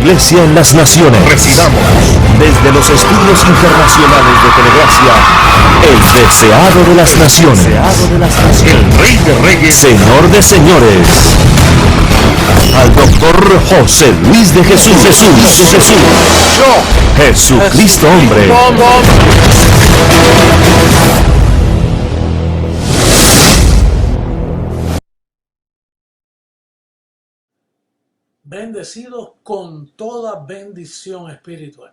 Iglesia en las Naciones. Recibamos desde los estudios internacionales de Telegracia, el deseado de las naciones, el Rey de Reyes, Señor de Señores, al doctor José Luis de Jesús, Jesucristo hombre. Bendecidos con toda bendición espiritual.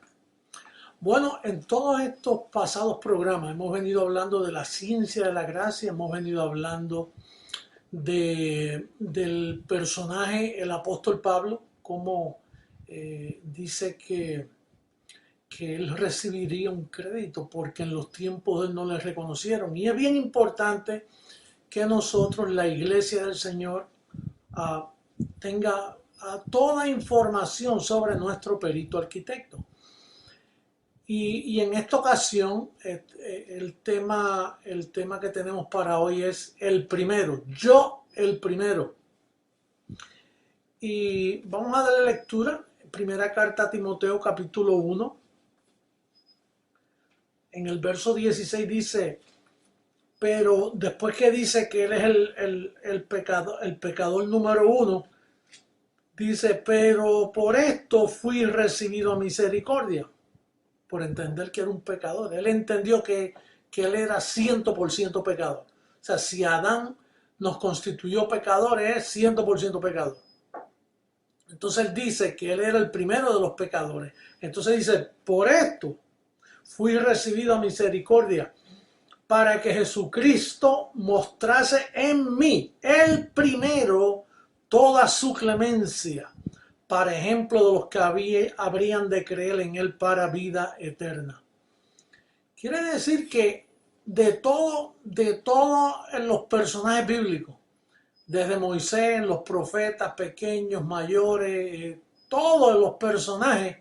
Bueno, en todos estos pasados programas hemos venido hablando de la ciencia de la gracia, hemos venido hablando del personaje, el apóstol Pablo, como dice que él recibiría un crédito porque en los tiempos de él no le reconocieron. Y es bien importante que nosotros, la iglesia del Señor, tenga toda información sobre nuestro perito arquitecto. Y en esta ocasión el tema que tenemos para hoy es el primero, yo el primero. Y vamos a darle lectura, primera carta a Timoteo capítulo 1. En el verso 16 dice, pero después que dice que él es el pecador número 1, dice, pero por esto fui recibido a misericordia, por entender que era un pecador. Él entendió que él era 100% pecador. O sea, si Adán nos constituyó pecadores, es 100% pecador. Entonces él dice que él era el primero de los pecadores. Entonces dice, por esto fui recibido a misericordia, para que Jesucristo mostrase en mí, el primero, toda su clemencia, para ejemplo de los que habrían de creer en él para vida eterna. Quiere decir que de todo en los personajes bíblicos, desde Moisés, los profetas pequeños, mayores, todos los personajes,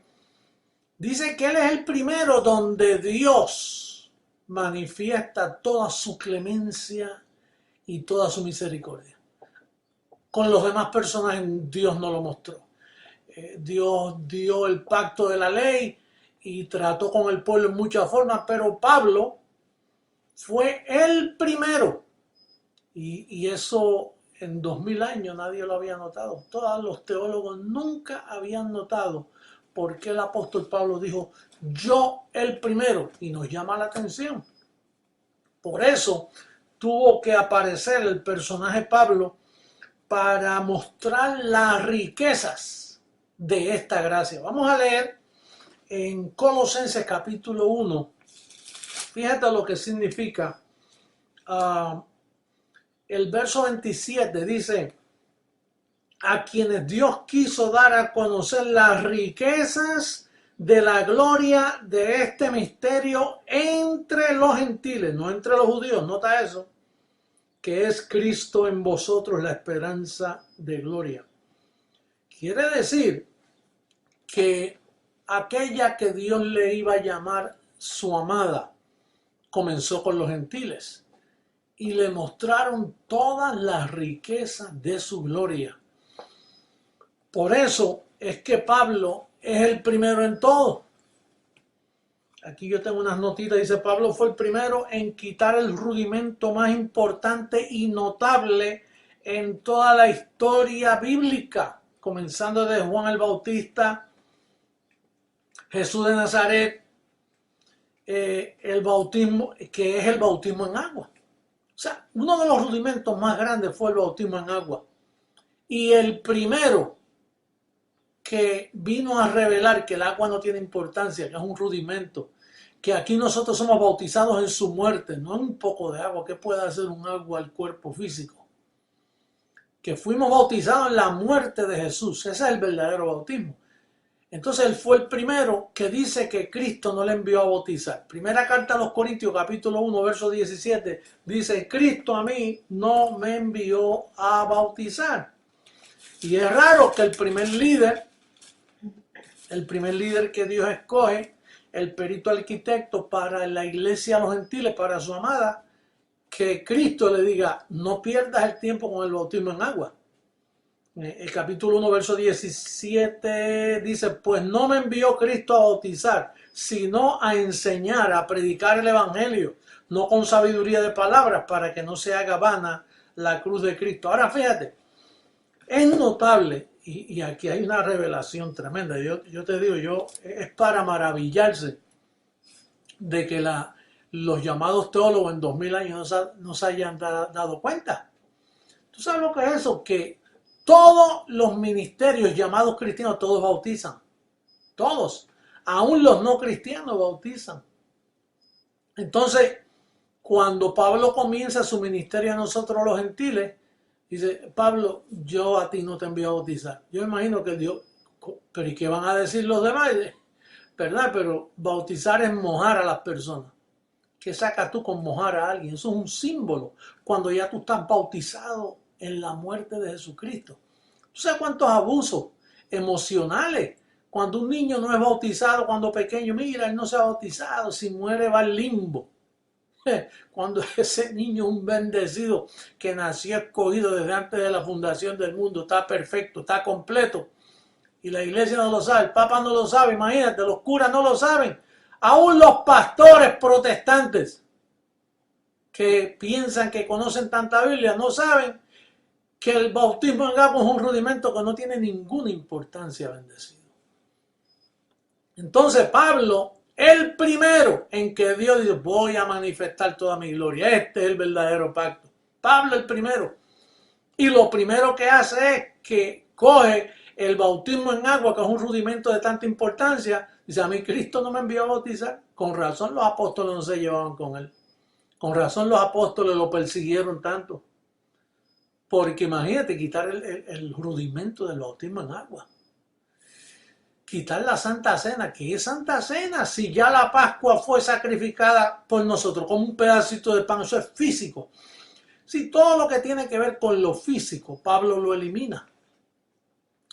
dice que él es el primero donde Dios manifiesta toda su clemencia y toda su misericordia. Con los demás personajes Dios no lo mostró. Dios dio el pacto de la ley y trató con el pueblo en muchas formas, pero Pablo fue el primero. Y eso en 2000 años nadie lo había notado. Todos los teólogos nunca habían notado por qué el apóstol Pablo dijo, yo el primero, y nos llama la atención. Por eso tuvo que aparecer el personaje Pablo para mostrar las riquezas de esta gracia. Vamos a leer en Colosenses capítulo 1. Fíjate lo que significa. El verso 27 dice, a quienes Dios quiso dar a conocer las riquezas de la gloria de este misterio entre los gentiles, no entre los judíos, nota eso, que es Cristo en vosotros, la esperanza de gloria. Quiere decir que aquella que Dios le iba a llamar su amada comenzó con los gentiles y le mostraron todas las riquezas de su gloria. Por eso es que Pablo es el primero en todo. Aquí yo tengo unas notitas, dice Pablo fue el primero en quitar el rudimento más importante y notable en toda la historia bíblica, comenzando de Juan el Bautista, Jesús de Nazaret, el bautismo, que es el bautismo en agua. O sea, uno de los rudimentos más grandes fue el bautismo en agua. Y el primero que vino a revelar que el agua no tiene importancia, que es un rudimento, que aquí nosotros somos bautizados en su muerte, no en un poco de agua. ¿Qué puede hacer un agua al cuerpo físico? Que fuimos bautizados en la muerte de Jesús. Ese es el verdadero bautismo. Entonces él fue el primero que dice que Cristo no le envió a bautizar. Primera carta a los Corintios, capítulo 1, verso 17, dice, Cristo a mí no me envió a bautizar. Y es raro que el primer líder que Dios escoge, el perito arquitecto para la iglesia a los gentiles, para su amada, que Cristo le diga, no pierdas el tiempo con el bautismo en agua. El capítulo 1, verso 17 dice, pues no me envió Cristo a bautizar, sino a enseñar, a predicar el evangelio, no con sabiduría de palabras, para que no se haga vana la cruz de Cristo. Ahora fíjate, es notable, y aquí hay una revelación tremenda, yo te digo, es para maravillarse de que los llamados teólogos en 2000 años no se hayan dado cuenta. ¿Tú sabes lo que es eso? Que todos los ministerios llamados cristianos, todos bautizan. Todos. Aún los no cristianos bautizan. Entonces, cuando Pablo comienza su ministerio a nosotros los gentiles, dice, Pablo, yo a ti no te envío a bautizar. Yo imagino que Dios, pero ¿y qué van a decir los demás? ¿Verdad? Pero bautizar es mojar a las personas. ¿Qué sacas tú con mojar a alguien? Eso es un símbolo. Cuando ya tú estás bautizado en la muerte de Jesucristo. ¿Tú sabes cuántos abusos emocionales? Cuando un niño no es bautizado cuando pequeño, mira, él no se ha bautizado, si muere va al limbo. Cuando ese niño, un bendecido que nació escogido desde antes de la fundación del mundo, está perfecto, está completo. Y la iglesia no lo sabe, el Papa no lo sabe, imagínate, los curas no lo saben. Aún los pastores protestantes que piensan que conocen tanta Biblia no saben que el bautismo en agua es un rudimento que no tiene ninguna importancia, bendecido. Entonces Pablo, el primero en que Dios dice, voy a manifestar toda mi gloria, este es el verdadero pacto. Pablo el primero. Y lo primero que hace es que coge el bautismo en agua, que es un rudimento de tanta importancia, dice, a mí Cristo no me envió a bautizar. Con razón los apóstoles no se llevaban con él. Con razón los apóstoles lo persiguieron tanto. Porque imagínate, quitar el rudimento del bautismo en agua. Quitar la Santa Cena. ¿Qué es Santa Cena? Si ya la Pascua fue sacrificada por nosotros como un pedacito de pan, eso es físico. Si todo lo que tiene que ver con lo físico, Pablo lo elimina.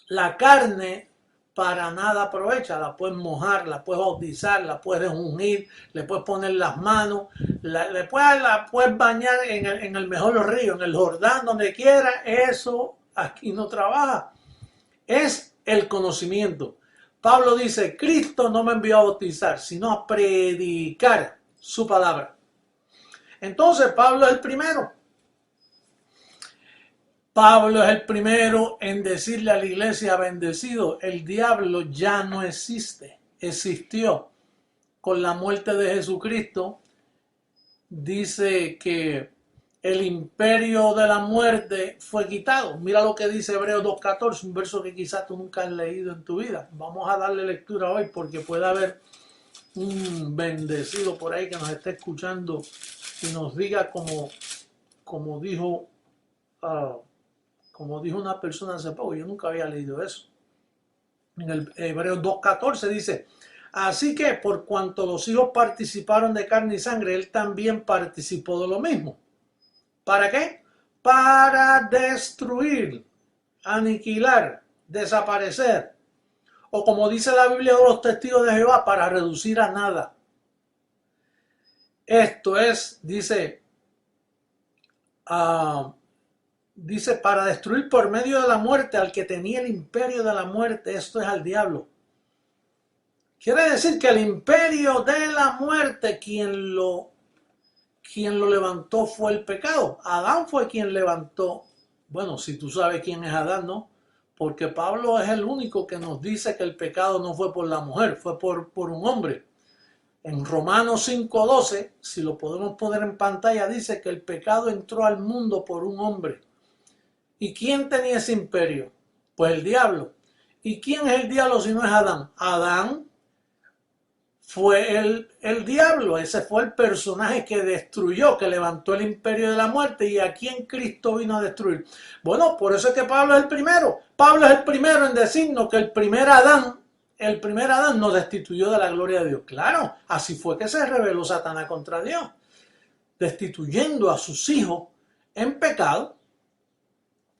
La carne para nada aprovecha, la puedes mojar, la puedes bautizar, la puedes ungir, le puedes poner las manos, la puedes bañar en el mejor río, en el Jordán, donde quiera. Eso aquí no trabaja. Es el conocimiento. Pablo dice, Cristo no me envió a bautizar, sino a predicar su palabra. Entonces Pablo es el primero. Pablo es el primero en decirle a la iglesia, bendecido, el diablo ya no existe, existió. Con la muerte de Jesucristo, dice que el imperio de la muerte fue quitado. Mira lo que dice Hebreos 2.14, un verso que quizás tú nunca has leído en tu vida. Vamos a darle lectura hoy porque puede haber un bendecido por ahí que nos esté escuchando y nos diga como dijo una persona hace poco, yo nunca había leído eso. En el Hebreos 2.14 dice, así que por cuanto los hijos participaron de carne y sangre, él también participó de lo mismo. ¿Para qué? Para destruir, aniquilar, desaparecer. O como dice la Biblia de los testigos de Jehová, para reducir a nada. Esto es, dice, para destruir por medio de la muerte al que tenía el imperio de la muerte, esto es al diablo. Quiere decir que el imperio de la muerte, quien lo levantó fue el pecado. Adán fue quien levantó. Bueno, si tú sabes quién es Adán, ¿no? Porque Pablo es el único que nos dice que el pecado no fue por la mujer, fue por un hombre. En Romanos 5.12, si lo podemos poner en pantalla, dice que el pecado entró al mundo por un hombre. ¿Y quién tenía ese imperio? Pues el diablo. ¿Y quién es el diablo si no es Adán? Adán fue el diablo. Ese fue el personaje que destruyó, que levantó el imperio de la muerte. ¿Y a quién Cristo vino a destruir? Bueno, por eso es que Pablo es el primero. Pablo es el primero en decirnos que el primer Adán nos destituyó de la gloria de Dios. Claro, así fue que se rebeló Satanás contra Dios, destituyendo a sus hijos en pecado.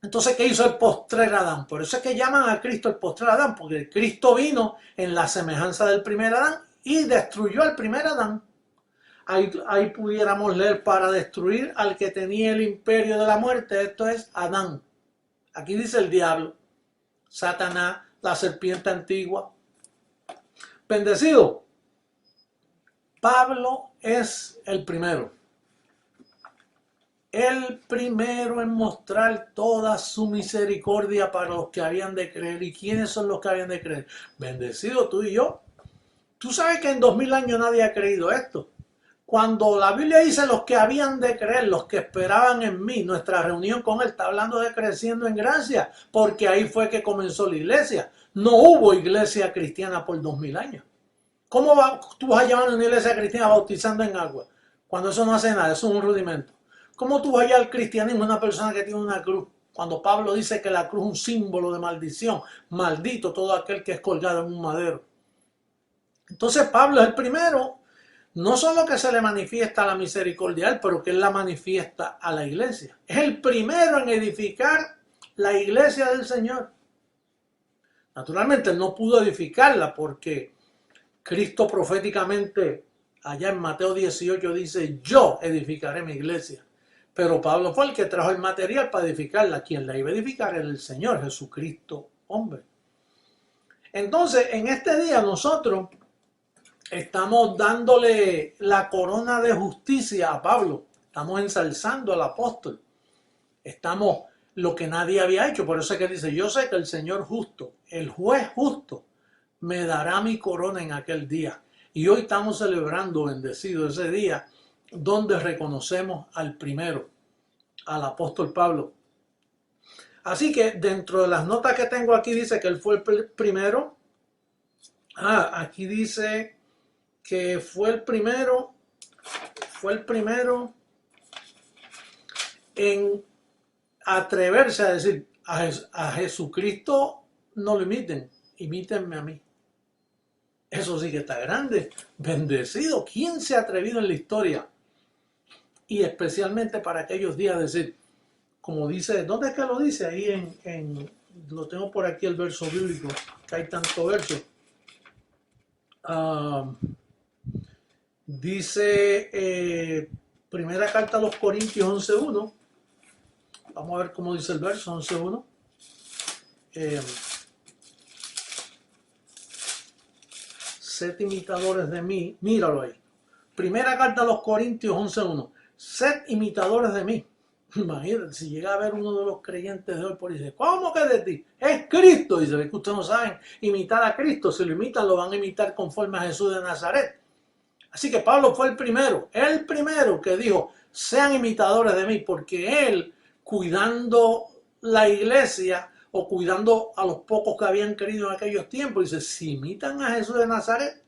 Entonces, ¿qué hizo el postrer Adán? Por eso es que llaman a Cristo el postrer Adán, porque Cristo vino en la semejanza del primer Adán y destruyó al primer Adán. Ahí pudiéramos leer, para destruir al que tenía el imperio de la muerte, esto es Adán. Aquí dice el diablo, Satanás, la serpiente antigua. Bendecido. Pablo es el primero. El primero en mostrar toda su misericordia para los que habían de creer. ¿Y quiénes son los que habían de creer? Bendecido tú y yo. Tú sabes que en 2000 años nadie ha creído esto. Cuando la Biblia dice los que habían de creer, los que esperaban en mí, nuestra reunión con él está hablando de creciendo en gracia, porque ahí fue que comenzó la iglesia. No hubo iglesia cristiana por 2000 años. ¿Cómo tú vas a llamar a una iglesia cristiana bautizando en agua? Cuando eso no hace nada, eso es un rudimento. ¿Cómo tú vas a llamar al cristianismo a una persona que tiene una cruz? Cuando Pablo dice que la cruz es un símbolo de maldición, maldito todo aquel que es colgado en un madero. Entonces Pablo es el primero. No solo que se le manifiesta la misericordia a él, pero que él la manifiesta a la iglesia. Es el primero en edificar la iglesia del Señor. Naturalmente él no pudo edificarla porque Cristo proféticamente allá en Mateo 18 dice, yo edificaré mi iglesia. Pero Pablo fue el que trajo el material para edificarla. Quien la iba a edificar era el Señor Jesucristo, hombre. Entonces, en este día nosotros estamos dándole la corona de justicia a Pablo. Estamos ensalzando al apóstol. Estamos lo que nadie había hecho. Por eso es que dice, yo sé que el Señor justo, el juez justo, me dará mi corona en aquel día. Y hoy estamos celebrando, bendecido ese día, donde reconocemos al primero, al apóstol Pablo. Así que dentro de las notas que tengo aquí dice que él fue el primero. Aquí dice que fue el primero en atreverse a decir a Jesucristo no lo imiten, imítenme a mí. Eso sí que está grande, bendecido. ¿Quién se ha atrevido en la historia? Y especialmente para aquellos días decir, como dice, ¿dónde es que lo dice? Ahí lo tengo por aquí el verso bíblico, que hay tanto verso. Dice primera carta a los Corintios 11.1. Vamos a ver cómo dice el verso 11.1. Sed imitadores de mí. Míralo ahí. Primera carta a los Corintios 11.1. Sed imitadores de mí. Imagínate, si llega a ver uno de los creyentes de hoy por ahí, dice, ¿cómo que de ti? Es Cristo. Dice, que ustedes no saben imitar a Cristo. Si lo imitan, lo van a imitar conforme a Jesús de Nazaret. Así que Pablo fue el primero que dijo, sean imitadores de mí, porque él, cuidando la iglesia o cuidando a los pocos que habían creído en aquellos tiempos, dice, si imitan a Jesús de Nazaret,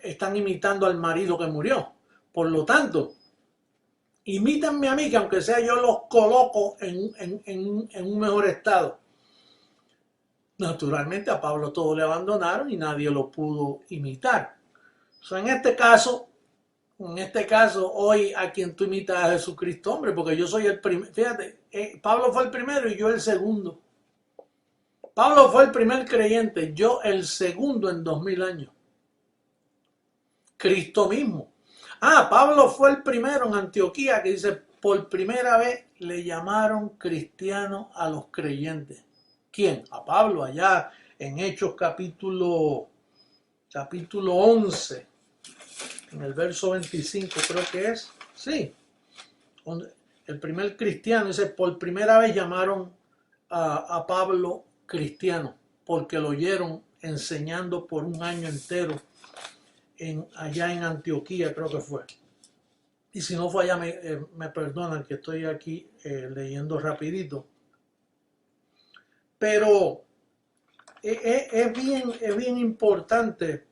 están imitando al marido que murió. Por lo tanto, imítanme a mí, que aunque sea yo los coloco en un mejor estado. Naturalmente a Pablo todos le abandonaron y nadie lo pudo imitar. En este caso, hoy a quien tú imitas a Jesucristo, hombre, porque yo soy el primero. Fíjate, Pablo fue el primero y yo el segundo. Pablo fue el primer creyente, yo el segundo en 2000 años. Cristo mismo. Pablo fue el primero en Antioquía que dice, por primera vez le llamaron cristiano a los creyentes. ¿Quién? A Pablo, allá en Hechos capítulo 11, en el verso 25 creo que es, sí, el primer cristiano dice, por primera vez llamaron a Pablo cristiano, porque lo oyeron enseñando por un año entero allá en Antioquía, creo que fue. Y si no fue allá, me perdonan que estoy aquí leyendo rapidito. Pero es bien importante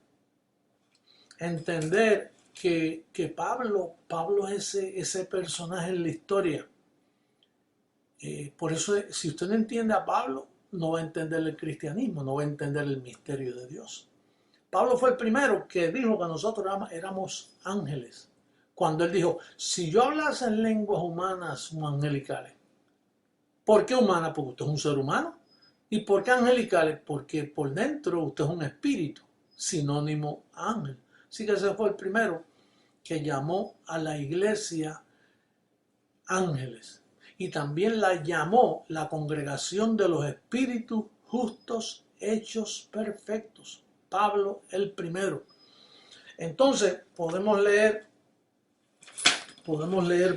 entender que Pablo es ese personaje en la historia. Por eso, si usted no entiende a Pablo, no va a entender el cristianismo, no va a entender el misterio de Dios. Pablo fue el primero que dijo que nosotros éramos ángeles. Cuando él dijo, si yo hablase en lenguas humanas o angelicales. ¿Por qué humanas? Porque usted es un ser humano. ¿Y por qué angelicales? Porque por dentro usted es un espíritu, sinónimo a ángel. Así que ese fue el primero que llamó a la iglesia ángeles. y también la llamó la congregación de los espíritus justos hechos perfectos. Pablo el primero. Entonces podemos leer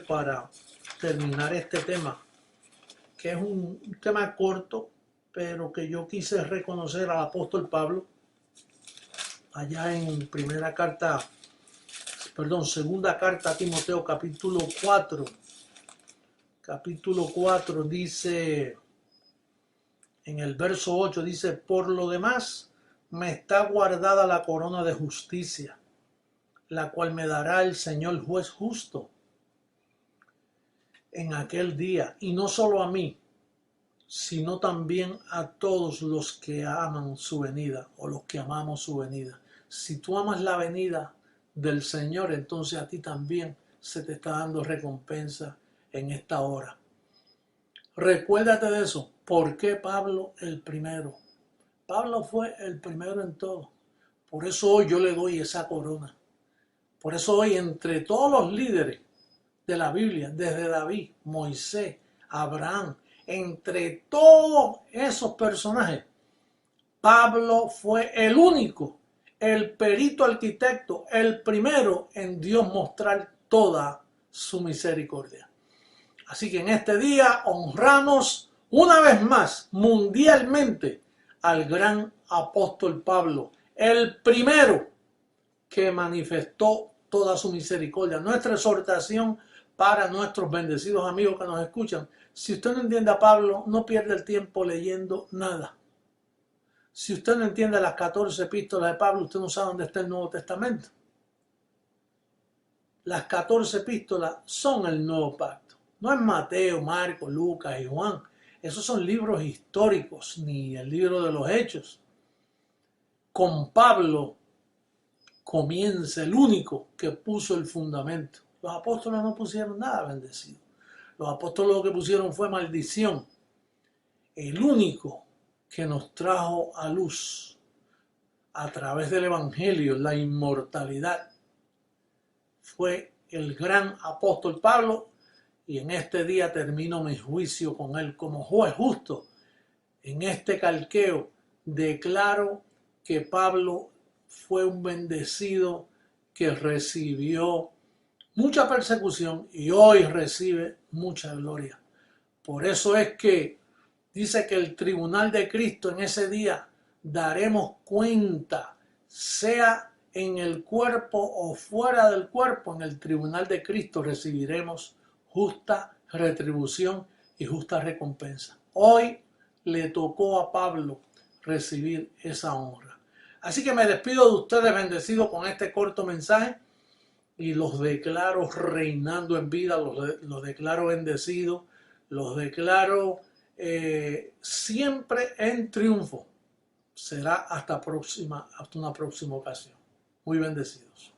para terminar este tema, que es un tema corto, pero que yo quise reconocer al apóstol Pablo allá en segunda carta a Timoteo, capítulo 4. Capítulo 4 dice, en el verso 8 dice: por lo demás me está guardada la corona de justicia, la cual me dará el Señor juez justo en aquel día, y no solo a mí, sino también a todos los que aman su venida, o los que amamos su venida. Si tú amas la venida del Señor, entonces a ti también se te está dando recompensa en esta hora. Recuérdate de eso. ¿Por qué Pablo el primero? Pablo fue el primero en todo. Por eso hoy yo le doy esa corona. Por eso hoy, entre todos los líderes de la Biblia, desde David, Moisés, Abraham, entre todos esos personajes, Pablo fue el único, el perito arquitecto, el primero en Dios mostrar toda su misericordia. Así que en este día honramos una vez más mundialmente al gran apóstol Pablo, el primero que manifestó toda su misericordia. Nuestra exhortación para nuestros bendecidos amigos que nos escuchan: si usted no entiende a Pablo, no pierda el tiempo leyendo nada. Si usted no entiende las 14 epístolas de Pablo, usted no sabe dónde está el Nuevo Testamento. Las 14 epístolas son el Nuevo Pacto. No es Mateo, Marcos, Lucas y Juan. Esos son libros históricos, ni el libro de los Hechos. Con Pablo comienza el único que puso el fundamento. Los apóstoles no pusieron nada bendecido. Los apóstoles lo que pusieron fue maldición. El único que nos trajo a luz a través del Evangelio la inmortalidad fue el gran apóstol Pablo, y en este día termino mi juicio con él como juez justo. En este calqueo declaro que Pablo fue un bendecido que recibió mucha persecución y hoy recibe mucha gloria. Por eso es que dice que el tribunal de Cristo en ese día daremos cuenta, sea en el cuerpo o fuera del cuerpo. En el tribunal de Cristo recibiremos justa retribución y justa recompensa. Hoy le tocó a Pablo recibir esa honra. Así que me despido de ustedes bendecidos con este corto mensaje y los declaro reinando en vida, los declaro bendecidos, los declaro siempre en triunfo. Será hasta una próxima ocasión. Muy bendecidos.